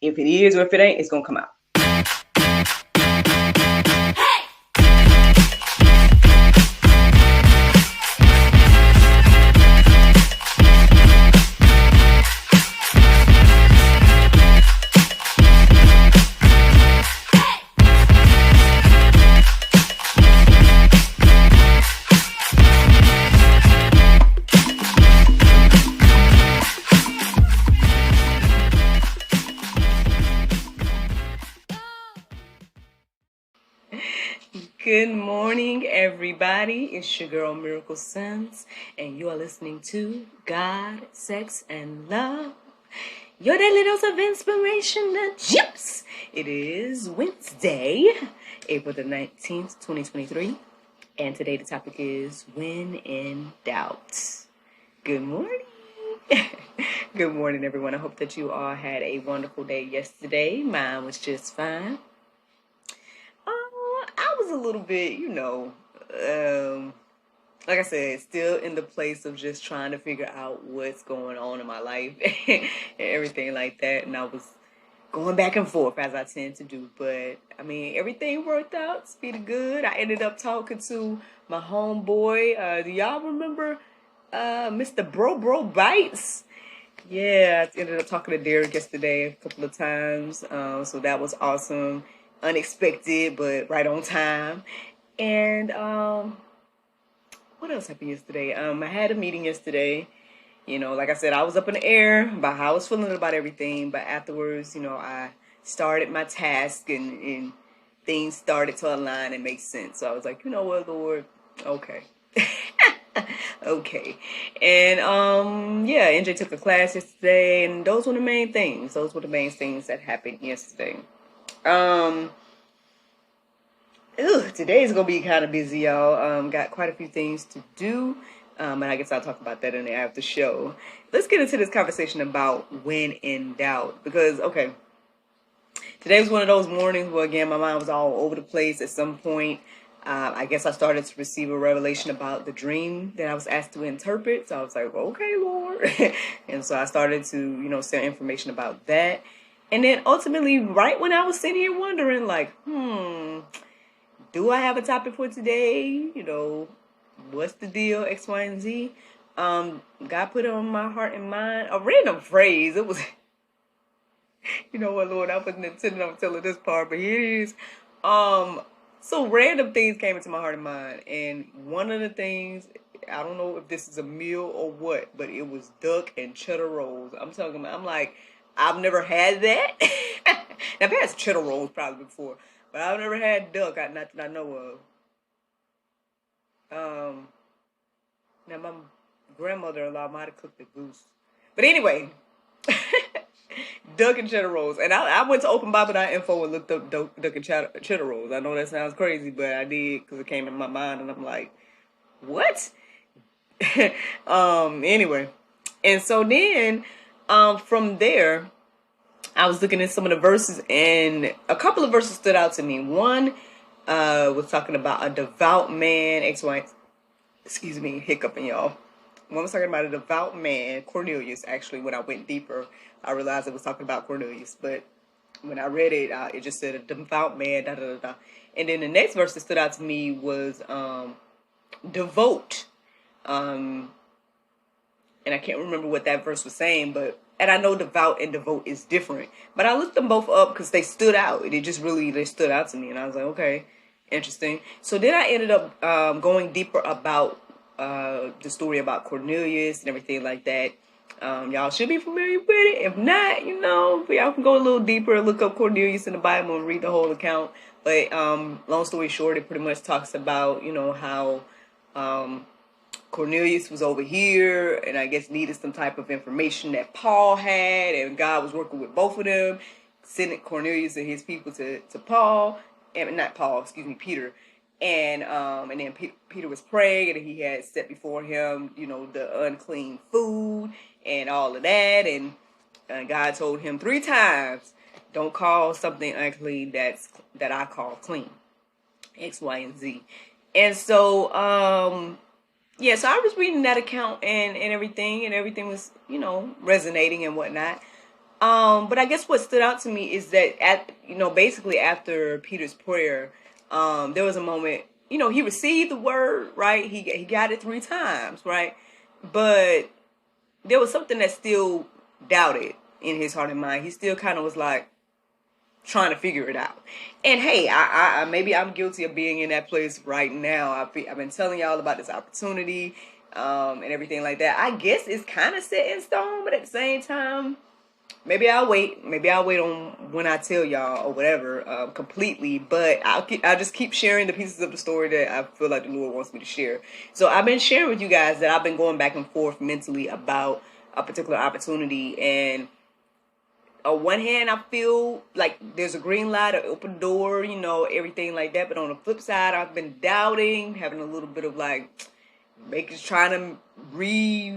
If it is or if it ain't, it's going to come out. Good morning, everybody. It's your girl, Miracle Sims, and you are listening to God, Sex, and Love, your daily dose of inspiration and chips. It is Wednesday, April the 19th, 2023, and today the topic is When in Doubt. Good morning. Good morning, everyone. I hope that you all had a wonderful day yesterday. Mine was just fine. I was a little bit, like I said, still in the place of just trying to figure out what's going on in my life and everything like that. And I was going back and forth as I tend to do. But, I mean, everything worked out. It's pretty good. I ended up talking to my homeboy. Do y'all remember Mr. Bro Bites? Yeah, I ended up talking to Derek yesterday a couple of times. So that was awesome. Unexpected, but right on time. And what else happened yesterday? I had a meeting yesterday. Like I said, I was up in the air about how I was feeling about everything. But afterwards, I started my task and things started to align and make sense. So I was like, you know what, Lord? Okay. Okay. And NJ took a class yesterday, and those were the main things. Those were the main things that happened yesterday. Today's gonna be kind of busy, y'all. Got quite a few things to do, and I guess I'll talk about that in the after show. Let's get into this conversation about when in doubt, because today was one of those mornings where again my mind was all over the place. At some point, I guess I started to receive a revelation about the dream that I was asked to interpret. So I was like, okay, Lord, and so I started to send information about that. And then ultimately, right when I was sitting here wondering, like, do I have a topic for today? What's the deal, X, Y, and Z? God put it on my heart and mind. A random phrase. It was, you know what, Lord, I wasn't intending on telling this part, but here it is. So random things came into my heart and mind. And one of the things, I don't know if this is a meal or what, but it was duck and cheddar rolls. I'm like, I've never had that. I've had cheddar rolls probably before, but I've never had duck. Not that I know of. Now my grandmother-in-law might have cooked the goose, but anyway, duck and cheddar rolls. And I went to openbible.info and looked up duck and cheddar rolls. I know that sounds crazy, but I did because it came in my mind, and I'm like, what? Anyway, and so then. From there, I was looking at some of the verses, and a couple of verses stood out to me. One was talking about a devout man, hiccuping, y'all. One was talking about a devout man, Cornelius. Actually, when I went deeper, I realized it was talking about Cornelius. But when I read it, it just said a devout man, da da da da. And then the next verse that stood out to me was devote. And I can't remember what that verse was saying, and I know devout and devote is different. But I looked them both up because they stood out. They stood out to me. And I was like, okay, interesting. So then I ended up going deeper about the story about Cornelius and everything like that. Y'all should be familiar with it. If not, y'all can go a little deeper, look up Cornelius in the Bible and read the whole account. But long story short, it pretty much talks about, how Cornelius was over here and I guess needed some type of information that Paul had, and God was working with both of them, sending Cornelius and his people to Paul, and not Paul, Peter. And then Peter was praying, and he had set before him, the unclean food and all of that. And God told him 3 times, don't call something unclean that I call clean. X, Y, and Z. And so, so I was reading that account and everything was, resonating and whatnot. But I guess what stood out to me is that basically after Peter's prayer, there was a moment, he received the word, right? He got it 3 times, right? But there was something that still doubted in his heart and mind. He still kind of was like trying to figure it out. And hey, I maybe I'm guilty of being in that place right now. I've been telling y'all about this opportunity, and everything like that. I guess it's kind of set in stone, but at the same time, maybe I'll wait. Maybe I'll wait on when I tell y'all or whatever, completely. But I'll just keep sharing the pieces of the story that I feel like the Lord wants me to share. So I've been sharing with you guys that I've been going back and forth mentally about a particular opportunity. And on one hand, I feel like there's a green light, an open door, everything like that. But on the flip side, I've been doubting, having a little bit of like trying to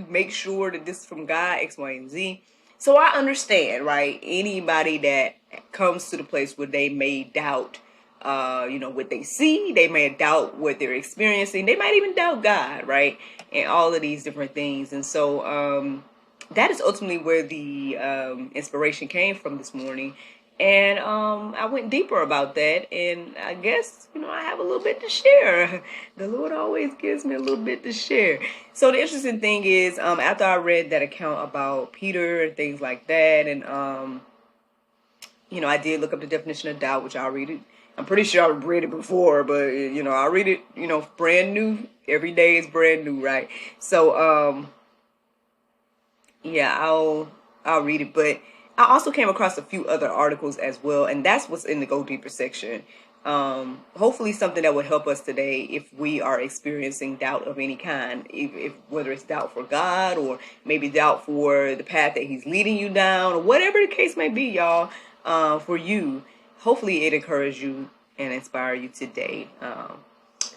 make sure that this is from God, X, Y, and Z. So I understand, right? Anybody that comes to the place where they may doubt, what they see, they may doubt what they're experiencing, they might even doubt God, right? And all of these different things. And so that is ultimately where the inspiration came from this morning. And I went deeper about that, and I guess, I have a little bit to share. The Lord always gives me a little bit to share. So the interesting thing is, after I read that account about Peter and things like that, and, I did look up the definition of doubt, which I'll read it. I'm pretty sure I've read it before, but, I'll read it, brand new. Every day is brand new, right? So, yeah, I'll read it, but I also came across a few other articles as well, and that's what's in the Go Deeper section. Hopefully something that would help us today if we are experiencing doubt of any kind, if whether it's doubt for God or maybe doubt for the path that he's leading you down, or whatever the case may be, y'all, for you. Hopefully it encourages you and inspire you today.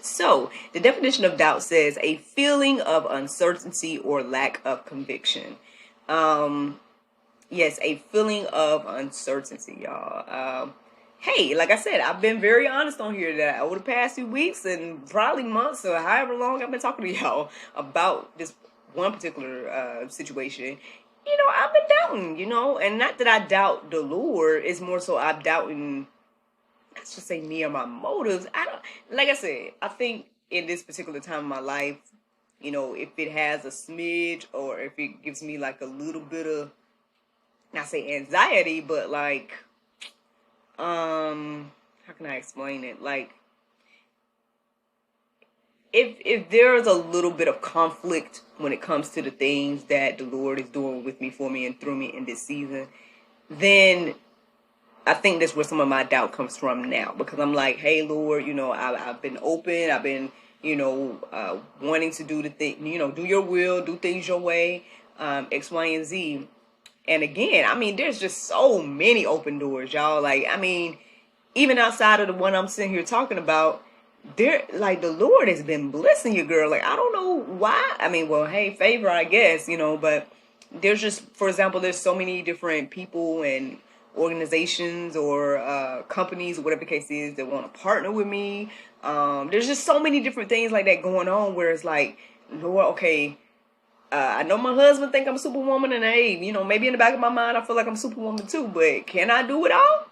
So the definition of doubt says a feeling of uncertainty or lack of conviction. Yes, a feeling of uncertainty, y'all. Hey, like I said, I've been very honest on here that over the past few weeks and probably months or however long I've been talking to y'all about this one particular situation. I've been doubting, and not that I doubt the Lord. It's more so I'm doubting, let's just say, me or my motives. Like I said, I think in this particular time of my life, if it has a smidge or if it gives me like a little bit of, not say anxiety, but like, how can I explain it? Like, if there's a little bit of conflict when it comes to the things that the Lord is doing with me, for me, and through me in this season, then I think that's where some of my doubt comes from now, because I'm like, hey, Lord, I've been open. I've been, wanting to do the thing, do your will, do things your way, X, Y, and Z. And again, there's just so many open doors, y'all. Like, even outside of the one I'm sitting here talking about, like, the Lord has been blessing you, girl. Like, I don't know why. Well, hey, favor, I guess, but there's just, for example, there's so many different people and organizations or companies or whatever the case is that want to partner with me. There's just so many different things like that going on where it's like, Lord, okay, I know my husband think I'm a superwoman, and hey, maybe in the back of my mind I feel like I'm a superwoman too, but can I do it all?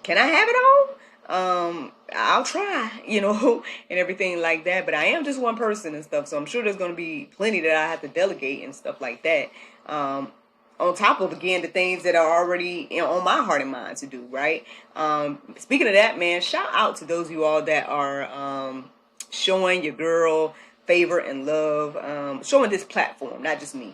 Can I have it all? I'll try, and everything like that. But I am just one person and stuff, so I'm sure there's going to be plenty that I have to delegate and stuff like that. On top of, again, the things that are already on my heart and mind to do, right? Speaking of that, man, shout out to those of you all that are showing your girl favor and love, showing this platform, not just me,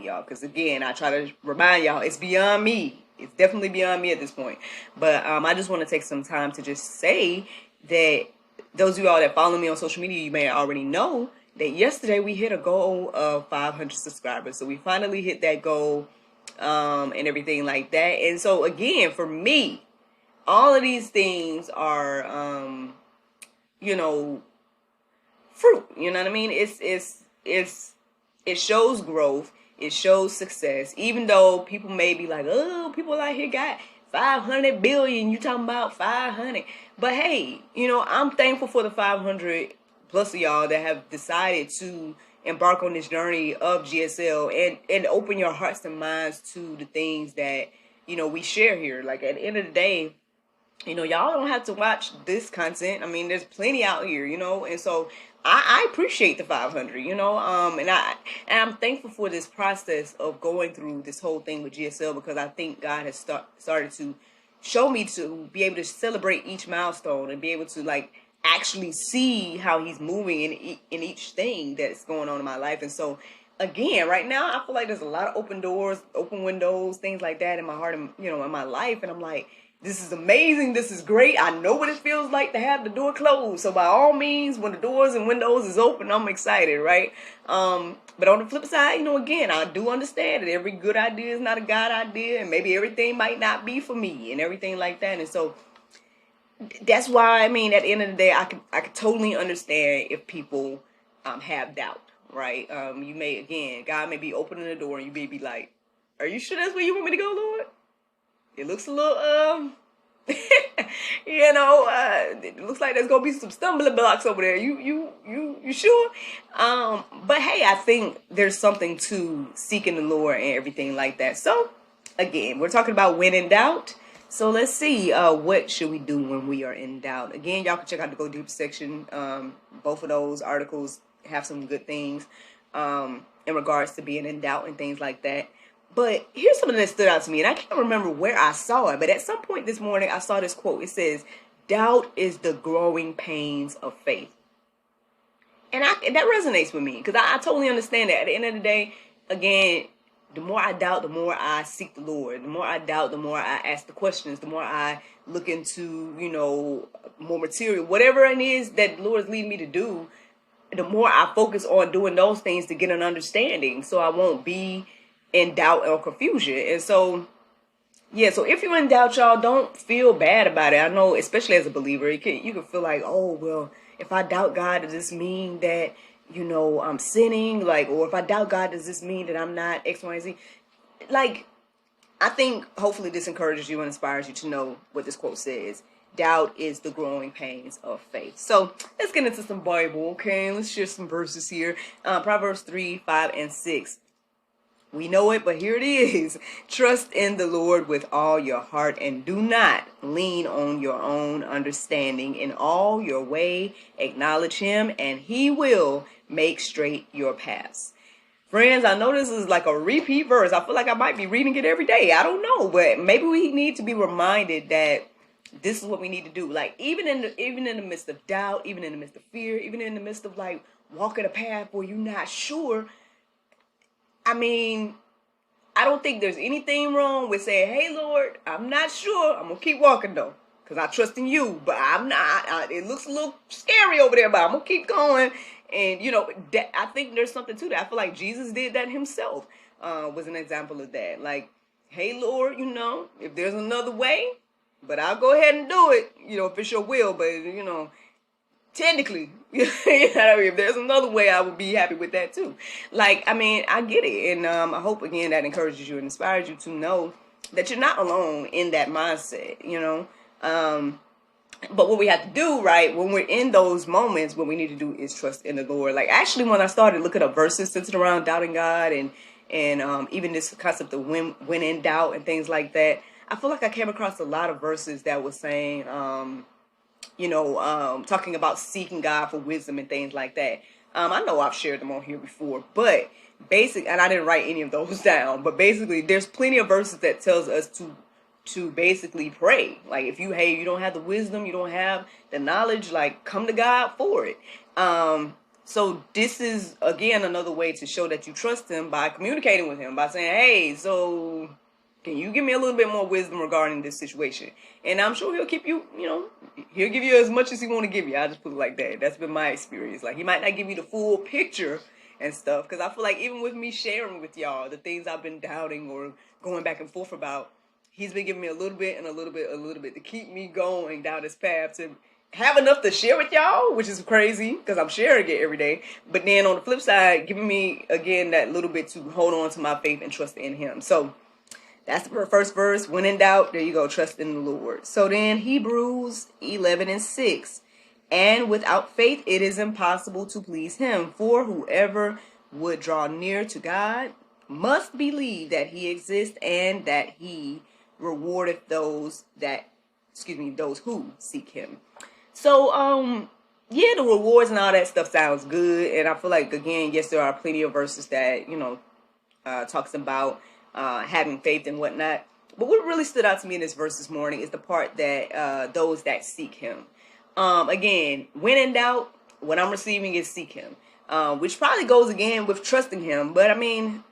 y'all. Because again, I try to remind y'all, it's beyond me. It's definitely beyond me at this point. But I just want to take some time to just say that those of you all that follow me on social media, you may already know that yesterday we hit a goal of 500 subscribers. So we finally hit that goal, and everything like that. And so again, for me, all of these things are, fruit. You know what I mean? It shows growth. It shows success. Even though people may be like, oh, people out here got 500 billion. You talking about 500? But hey, I'm thankful for the 500 plus of y'all that have decided to embark on this journey of GSL and open your hearts and minds to the things that we share here. Like at the end of the day, y'all don't have to watch this content. I mean, there's plenty out here, and so I appreciate the 500, and I'm thankful for this process of going through this whole thing with GSL, because I think God has started to show me to be able to celebrate each milestone and be able to like actually see how he's moving in each thing that's going on in my life. And so again, right now, I feel like there's a lot of open doors, open windows, things like that in my heart and, in my life. And I'm like, this is amazing. This is great. I know what it feels like to have the door closed. So by all means, when the doors and windows is open, I'm excited, right? But on the flip side, again, I do understand that every good idea is not a God idea, and maybe everything might not be for me and everything like that. And so that's why, I mean, at the end of the day, I could totally understand if people have doubt, right? You may, again, God may be opening the door and you may be like, are you sure that's where you want me to go, Lord? It looks a little, it looks like there's gonna be some stumbling blocks over there. You sure? But hey, I think there's something to seeking the Lord and everything like that. So again, we're talking about when in doubt. So let's see, what should we do when we are in doubt? Again, y'all can check out the Go Deep section. Both of those articles have some good things in regards to being in doubt and things like that. But here's something that stood out to me, and I can't remember where I saw it, but at some point this morning I saw this quote. It says, doubt is the growing pains of faith. And that resonates with me, because I totally understand that. At the end of the day, again, the more I doubt, the more I seek the Lord. The more I doubt, the more I ask the questions. The more I look into, more material. Whatever it is that the Lord is leading me to do, the more I focus on doing those things to get an understanding, so I won't be in doubt or confusion. And so, yeah, so if you're in doubt, y'all, don't feel bad about it. I know, especially as a believer, you can feel like, oh, well, if I doubt God, does this mean that, I'm sinning? Like, or if I doubt God, does this mean that I'm not X, Y, and Z? Like, I think hopefully this encourages you and inspires you to know what this quote says. Doubt is the growing pains of faith. So let's get into some Bible, okay? Let's share some verses here. Proverbs 3, 5, and 6. We know it, but here it is. Trust in the Lord with all your heart and do not lean on your own understanding. In all your way, acknowledge him, and he will make straight your paths. Friends, I know this is like a repeat verse. I feel like I might be reading it every day. I don't know, but maybe we need to be reminded that this is what we need to do. Like even in the midst of doubt, even in the midst of fear, even in the midst of like walking a path where you're not sure. I mean, I don't think there's anything wrong with saying, hey, Lord, I'm not sure. I'm going to keep walking, though, because I trust in you. But I'm not. It looks a little scary over there, but I'm going to keep going. And, I think there's something to that. I feel like Jesus did that himself, was an example of that. Like, hey, Lord, if there's another way, but I'll go ahead and do it, if it's your will. But, technically, if there's another way, I would be happy with that too. Like, I mean, I get it. And I hope, again, that encourages you and inspires you to know that you're not alone in that mindset, But what we have to do, right, when we're in those moments, what we need to do is trust in the Lord. Like, actually, when I started looking up verses centered around doubting God and even this concept of when in doubt and things like that, I feel like I came across a lot of verses that was saying, talking about seeking God for wisdom and things like that. I know I've shared them on here before, but and I didn't write any of those down, but basically there's plenty of verses that tells us to basically pray. Like if you don't have the wisdom, you don't have the knowledge, like come to God for it. So this is again another way to show that you trust him by communicating with him, by saying, hey, so can you give me a little bit more wisdom regarding this situation? And I'm sure he'll keep you, he'll give you as much as he want to give you. I'll just put it like that. That's been my experience. Like he might not give you the full picture and stuff. Because I feel like even with me sharing with y'all the things I've been doubting or going back and forth about, he's been giving me a little bit and a little bit to keep me going down this path to have enough to share with y'all, which is crazy because I'm sharing it every day. But then on the flip side, giving me, again, that little bit to hold on to my faith and trust in him. So that's the first verse. When in doubt, there you go. Trust in the Lord. So then Hebrews 11 and 6. And without faith, it is impossible to please him. For whoever would draw near to God must believe that he exists and that he rewardeth those who seek him. So, yeah, the rewards and all that stuff sounds good. And I feel like, again, yes, there are plenty of verses that, talks about having faith and whatnot. But what really stood out to me in this verse this morning is the part that those that seek him. Again, when in doubt, what I'm receiving is seek him, which probably goes again with trusting him. But I mean,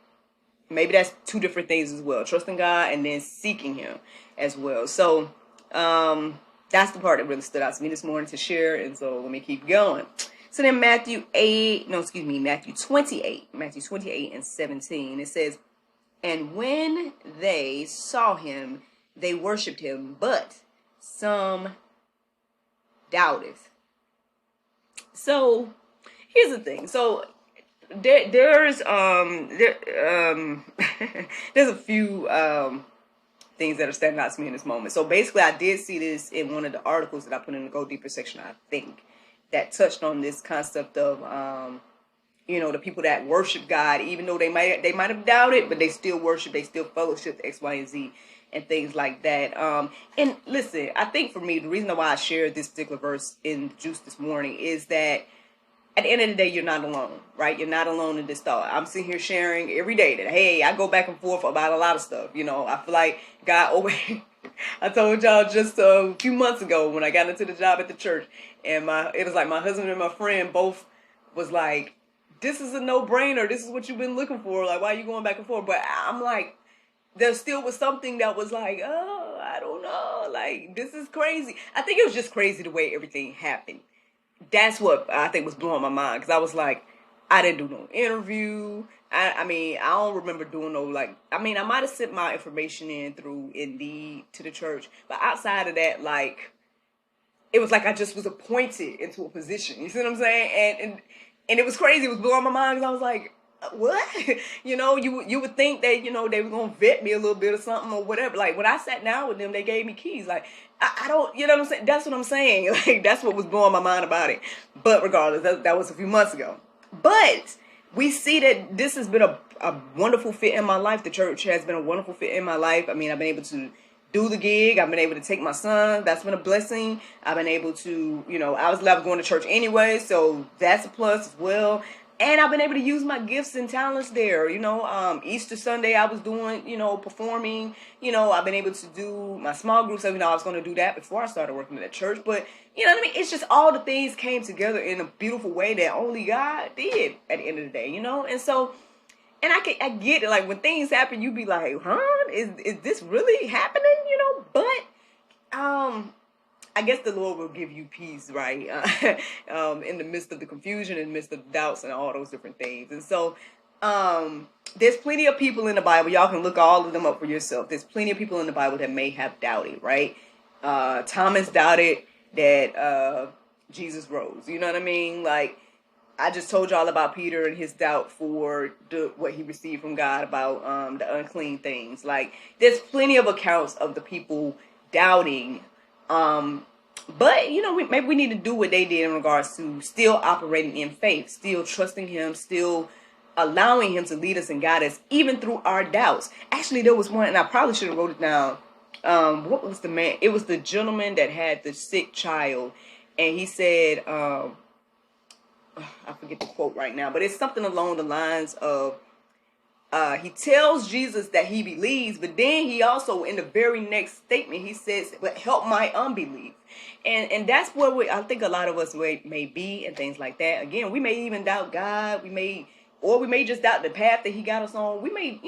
maybe that's two different things as well. Trusting God and then seeking him as well. So that's the part that really stood out to me this morning to share. And so let me keep going. So then Matthew 28 and 17, it says, and when they saw him, they worshipped him, but some doubted. So here's the thing. So there's a few things that are standing out to me in this moment. So basically, I did see this in one of the articles that I put in the Go Deeper section, I think, that touched on this concept of the people that worship God, even though they might have doubted, but they still worship, they still fellowship, X, Y, and Z, and things like that. And listen, I think for me, the reason why I shared this particular verse in the Juice this morning is that at the end of the day, you're not alone, right? You're not alone in this thought. I'm sitting here sharing every day that, hey, I go back and forth about a lot of stuff. I feel like God I told y'all just a few months ago when I got into the job at the church, and it was like my husband and my friend both was like, this is a no-brainer. This is what you've been looking for. Like, why are you going back and forth? But I'm like, there still was something that was like, oh, I don't know. Like, this is crazy. I think it was just crazy the way everything happened. That's what I think was blowing my mind. Because I was like, I didn't do no interview. I mean, I don't remember doing no, I might have sent my information in through Indeed to the church. But outside of that, it was like I just was appointed into a position. You see what I'm saying? And it was crazy. It was blowing my mind because I was like, what? You would think that, they were going to vet me a little bit or something or whatever. Like, when I sat down with them, they gave me keys. Like, I don't, you know what I'm saying? That's what I'm saying. Like, that's what was blowing my mind about it. But regardless, that was a few months ago. But we see that this has been a wonderful fit in my life. The church has been a wonderful fit in my life. I mean, I've been able to do the gig. I've been able to take my son. That's been a blessing. I've been able to, I was going to church anyway, so that's a plus as well. And I've been able to use my gifts and talents there. Easter Sunday I was doing, performing. I've been able to do my small groups. I was going to do that before I started working at church. But, you know what I mean? It's just all the things came together in a beautiful way that only God did at the end of the day, And so, and I get it. Like, when things happen, you be like, huh? Is this really happening? But, I guess the Lord will give you peace, right? In the midst of the confusion, in the midst of doubts and all those different things. And so, there's plenty of people in the Bible. Y'all can look all of them up for yourself. There's plenty of people in the Bible that may have doubted, right? Thomas doubted that Jesus rose. You know what I mean? Like, I just told y'all about Peter and his doubt for what he received from God about the unclean things. Like, there's plenty of accounts of the people doubting. But, maybe we need to do what they did in regards to still operating in faith, still trusting him, still allowing him to lead us and guide us, even through our doubts. Actually, there was one, and I probably should have wrote it down. What was the man? It was the gentleman that had the sick child. And he said, I forget the quote right now, but it's something along the lines of, he tells Jesus that he believes, but then he also, in the very next statement, he says, but help my unbelief. And that's where I think a lot of us may be and things like that. Again, we may even doubt God. We may just doubt the path that he got us on. We may,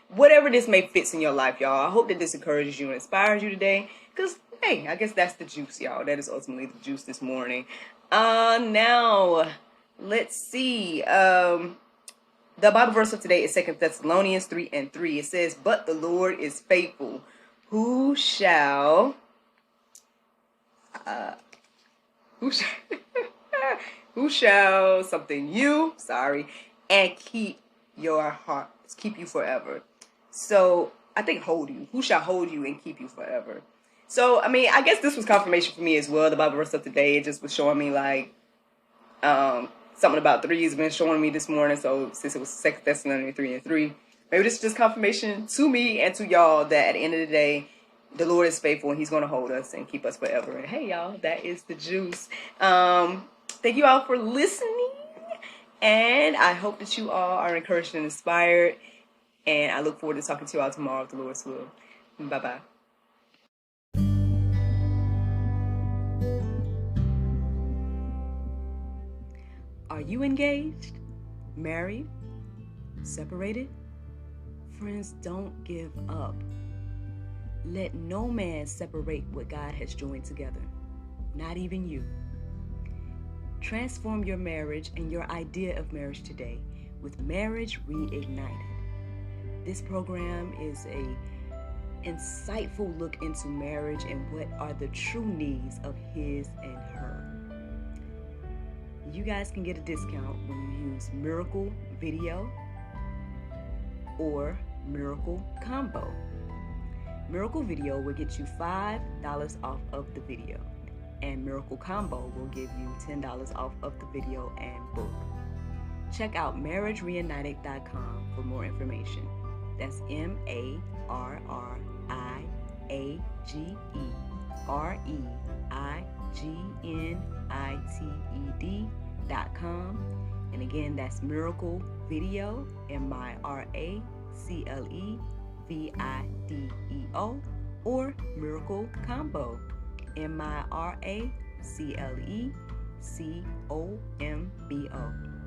whatever this may fits in your life, y'all. I hope that this encourages you and inspires you today. Because, hey, I guess that's the juice, y'all. That is ultimately the juice this morning. Now, let's see. The Bible verse of today is 2 Thessalonians 3:3. It says, but the Lord is faithful, who shall and keep your hearts, keep you forever. So I think hold you. Who shall hold you and keep you forever? So, I mean, I guess this was confirmation for me as well. The Bible verse of today, it just was showing me like, something about 3 has been showing me this morning. So since it was 2 Thessalonians 3:3, maybe this is just confirmation to me and to y'all that at the end of the day, the Lord is faithful and he's going to hold us and keep us forever. And hey, y'all, that is the juice. Thank you all for listening. And I hope that you all are encouraged and inspired. And I look forward to talking to you all tomorrow if the Lord's will. Bye-bye. Are you engaged? Married? Separated? Friends, don't give up. Let no man separate what God has joined together, not even you. Transform your marriage and your idea of marriage today with Marriage Reignited. This program is an insightful look into marriage and what are the true needs of his and her. You guys can get a discount when you use Miracle Video or Miracle Combo. Miracle Video will get you $5 off of the video, and Miracle Combo will give you $10 off of the video and book. Check out marriagereignited.com for more information. That's MARRIEGNITED.com. And again, that's Miracle Video, MIRACLEVIDEO, or Miracle Combo, MIRACLECOMBO.